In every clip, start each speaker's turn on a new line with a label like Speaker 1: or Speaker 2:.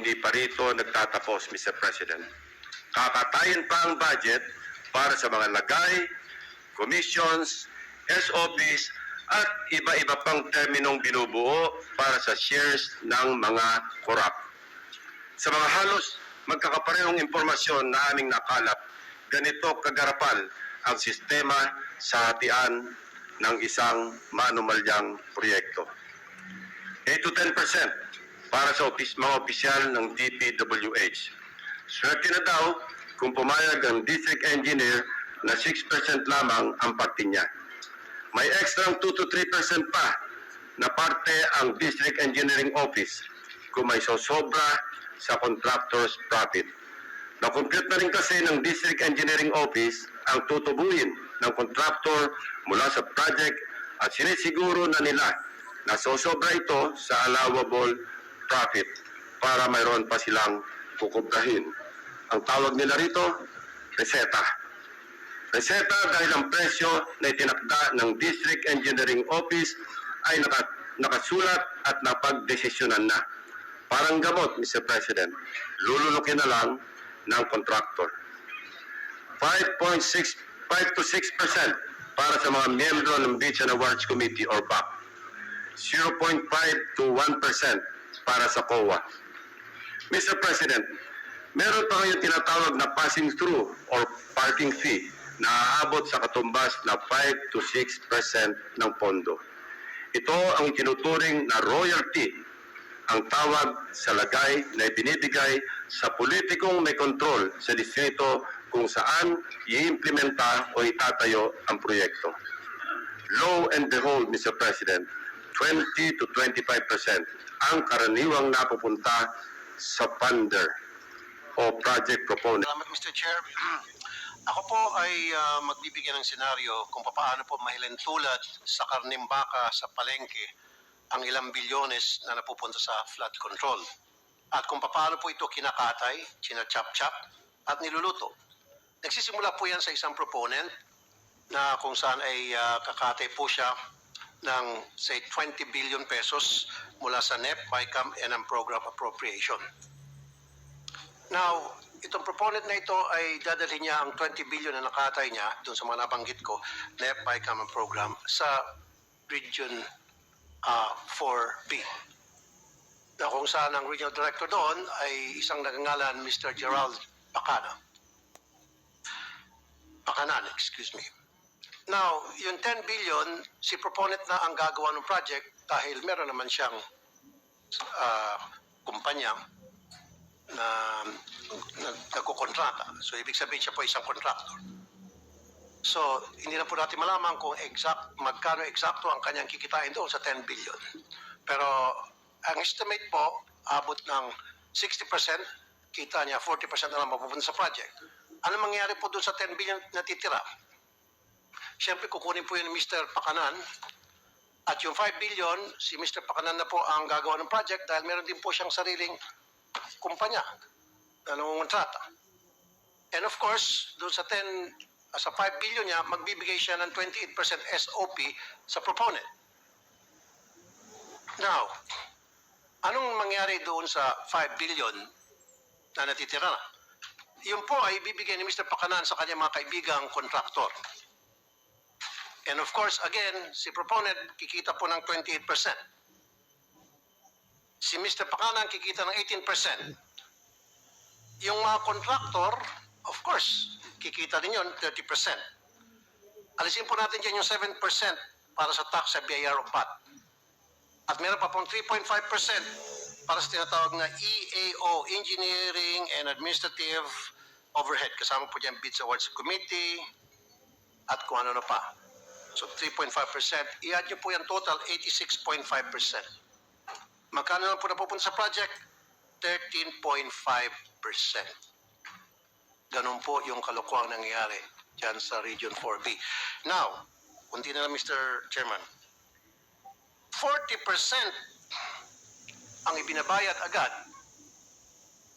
Speaker 1: Hindi pa rito nagtatapos, Mr. President. Kakatayin pa ang budget para sa mga lagay, commissions, SOPs, at iba-iba pang terminong binubuo para sa shares ng mga korap. Sa mga halos magkakaparehong impormasyon na aming nakalap, ganito kagarapal ang sistema sa hatian ng isang manumalyang proyekto. 8 to 10% para sa mga opisyal ng DPWH. Swerte na daw kung pumayag ang district engineer na 6% lamang ang parte niya. May extra 2 to 3% pa na parte ang district engineering office kung may sosobra sa contractor's profit. Na-compute na rin kasi ng district engineering office ang tutubuin ng contractor mula sa project at sinisiguro na nila na sosobra ito sa allowable profit para mayroon pa silang kukubrahin. Ang tawag nila rito, reseta. Reseta dahil ang presyo na itinakda ng District Engineering Office ay nakasulat at napagdesisyonan na. Parang gamot, Mr. President, lulunukin na lang ng contractor. 5 to 6% para sa mga miyembro ng Beach and Awards Committee or BAC. 0.5 to 1% para sa COA. Mr. President, meron pa ngayong tinatawag na passing through or parking fee na aabot sa katumbas na 5 to 6% ng pondo. Ito ang tinuturing na royalty, ang tawag sa lagay na ibinibigay sa politikong may kontrol sa distrito kung saan i-implementa o itatayo ang proyekto. Lo and behold, Mr. President, 20 to 25% ang karaniwang napupunta sa funder o project proponent.
Speaker 2: Salamat, Mr. Chair. Ako po ay magbibigay ng senaryo kung paano po mahilentulad sa karneng baka sa palengke ang ilang bilyones na napupunta sa flood control. At kung paano po ito kinakatay, china-chop-chop, at niluluto. Nagsisimula po yan sa isang proponent na kung saan ay kakatay po siya ng say 20 billion pesos mula sa NEP, PICAM, and ang program appropriation. Now, itong proponent na ito ay dadalhin niya ang 20 billion na nakatay niya doon sa mga nabanggit ko, NEP, PICAM, and program sa Region 4B. Na kung saan ang regional director doon ay isang nagangalan Mr. Gerald Pakanan, excuse me. Now, yung 10 billion, si proponent na ang gagawa ng project dahil meron naman siyang kumpanya na nagkukontrata. So, ibig sabihin siya po isang contractor. So, hindi na po natin malaman kung magkano eksakto ang kanyang kikitain doon sa 10 billion. Pero, ang estimate po, abot ng 60%, kita niya 40% na lang mapupunta sa project. Ano mangyayari po doon sa 10 billion na titira? Siyempre, kukunin po yun ni Mr. Pakanan. At yung 5 billion, si Mr. Pakanan na po ang gagawa ng project dahil meron din po siyang sariling kumpanya na nangungontrata. And of course, doon sa 5 billion niya, magbibigay siya ng 28% SOP sa proponent. Now, anong mangyari doon sa 5 billion na natitira na? Yun po ay bibigay ni Mr. Pakanan sa kanyang mga kaibigang kontraktor. And of course, again, si proponent kikita po ng 28%. Si Mr. Pakanan kikita ng 18%. Yung mga kontraktor, of course, kikita din yun 30%. Alisin po natin dyan yung 7% para sa tax sa BIR o PAT. At meron pa pong 3.5% para sa tinatawag na EAO, Engineering and Administrative Overhead. Kasama po dyan Bids Awards Committee at kung ano na pa. So 3.5%. I-add nyo po yan total, 86.5%. Magkano lang po napupunta sa project? 13.5%. Ganun po yung kalokohang nangyayari dyan sa Region 4B. Now, kunti na lang Mr. Chairman. 40% ang ibinabayad agad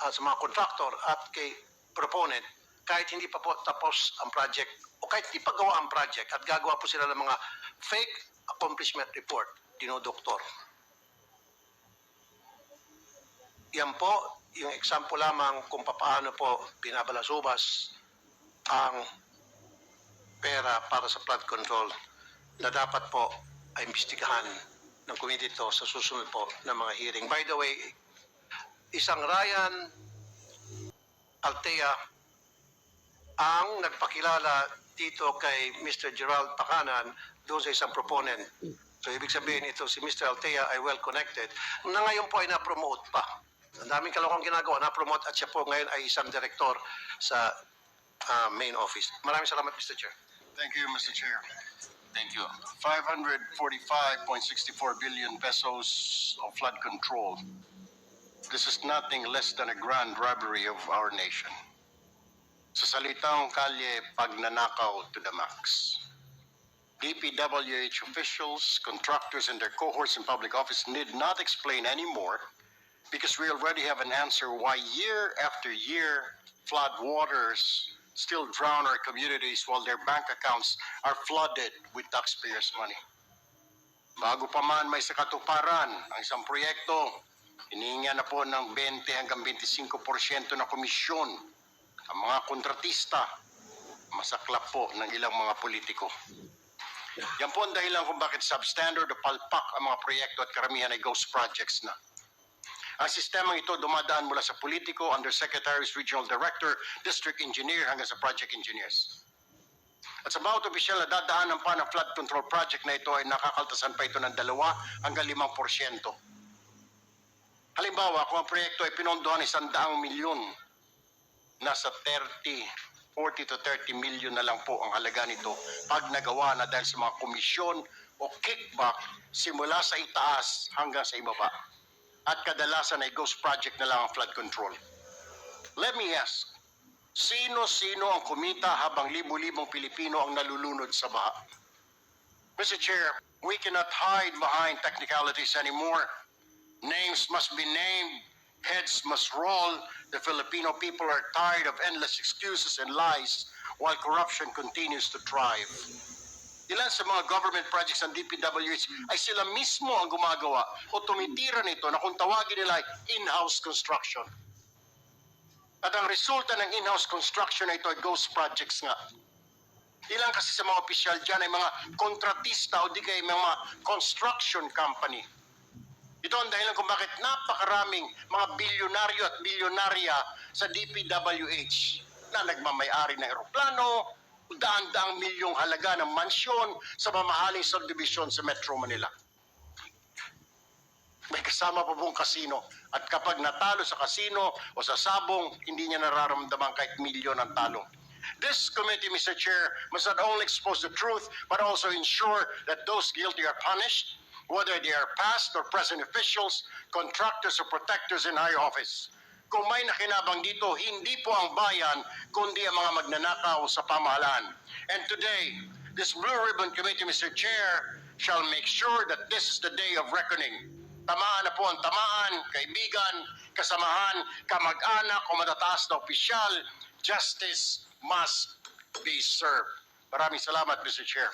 Speaker 2: sa mga contractor at kay proponent kahit hindi pa po tapos ang project o kahit hindi pa gawa ang project at gagawa po sila ng mga fake accomplishment report, dinodoktor. Yan po yung example lamang kung paano po binabalasubas ang pera para sa flood control na dapat po ay imbestigahan ng committee to sa susunod po ng mga hearing. By the way, isang Ryan Altea ang nagpakilala dito kay Mr. Gerald Pacanan doon sa isang proponent. So ibig sabihin ito si Mr. Altea ay well connected na ngayon po ay na-promote pa. Ang daming kalokong ginagawa, na-promote at siya po ngayon ay isang direktor sa main office. Maraming salamat, Mr. Chair.
Speaker 3: Thank you, Mr. Chair.
Speaker 4: Thank you.
Speaker 3: 545.64 billion pesos of flood control. This is nothing less than a grand robbery of our nation. Sa salitang kalye, pagnanakaw to the max. DPWH officials, contractors, and their cohorts in public office need not explain anymore because we already have an answer why year after year flood waters still drown our communities while their bank accounts are flooded with taxpayers' money. Bago pa man may sakatuparan ang isang proyekto, hinihinga na po ng 20 hanggang 25% na komisyon ang mga kontratista, masaklap po ng ilang mga politiko. Yan po ang dahilan kung bakit substandard o palpak ang mga proyekto at karamihan ay ghost projects na. Ang sistemang ito dumadaan mula sa politiko, undersecretaries, regional director, district engineer hanggang sa project engineers. At sa bawat opisyal na dadaanan pa ng flood control project na ito ay nakakaltasan pa ito ng 2 hanggang 5%. Halimbawa, kung ang proyekto ay pinondohan ng 100 milyon, nasa 40 to 30 milyon na lang po ang halaga nito pag nagawa na dahil sa mga komisyon o kickback simula sa itaas hanggang sa ibaba. At kadalasan ay ghost project na lang ang flood control. Let me ask, sino-sino ang kumita habang libo-libong Pilipino ang nalulunod sa baha? Mr. Chair, we cannot hide behind technicalities anymore. Names must be named, heads must roll. The Filipino people are tired of endless excuses and lies while corruption continues to thrive. Ilan sa mga government projects ng DPWH ay sila mismo ang gumagawa o tumitira nito na kung tawagin nila ay in-house construction. At ang resulta ng in-house construction na ito ay ghost projects nga. Ilan kasi sa mga opisyal dyan ay mga kontratista o di kaya mga construction company. Ito ang dahilan kung bakit napakaraming mga bilyonaryo at bilyonarya sa DPWH na nagmamayari ng eroplano, daan-daang milyong halaga ng mansyon sa mamahaling subdivision sa Metro Manila. May kasama pa pong kasino at kapag natalo sa kasino o sa sabong, hindi niya nararamdaman kahit milyon ang talo. This committee, Mr. Chair, must not only expose the truth but also ensure that those guilty are punished, whether they are past or present officials, contractors or protectors in high office. Kung may nakinabang dito, hindi po ang bayan, kundi ang mga magnanakaw sa pamahalaan. And today, this Blue Ribbon Committee, Mr. Chair, shall make sure that this is the day of reckoning. Tamaan na po ang tamaan, kaibigan, kasamahan, kamag-anak o matataas na opisyal. Justice must be served. Maraming salamat, Mr. Chair.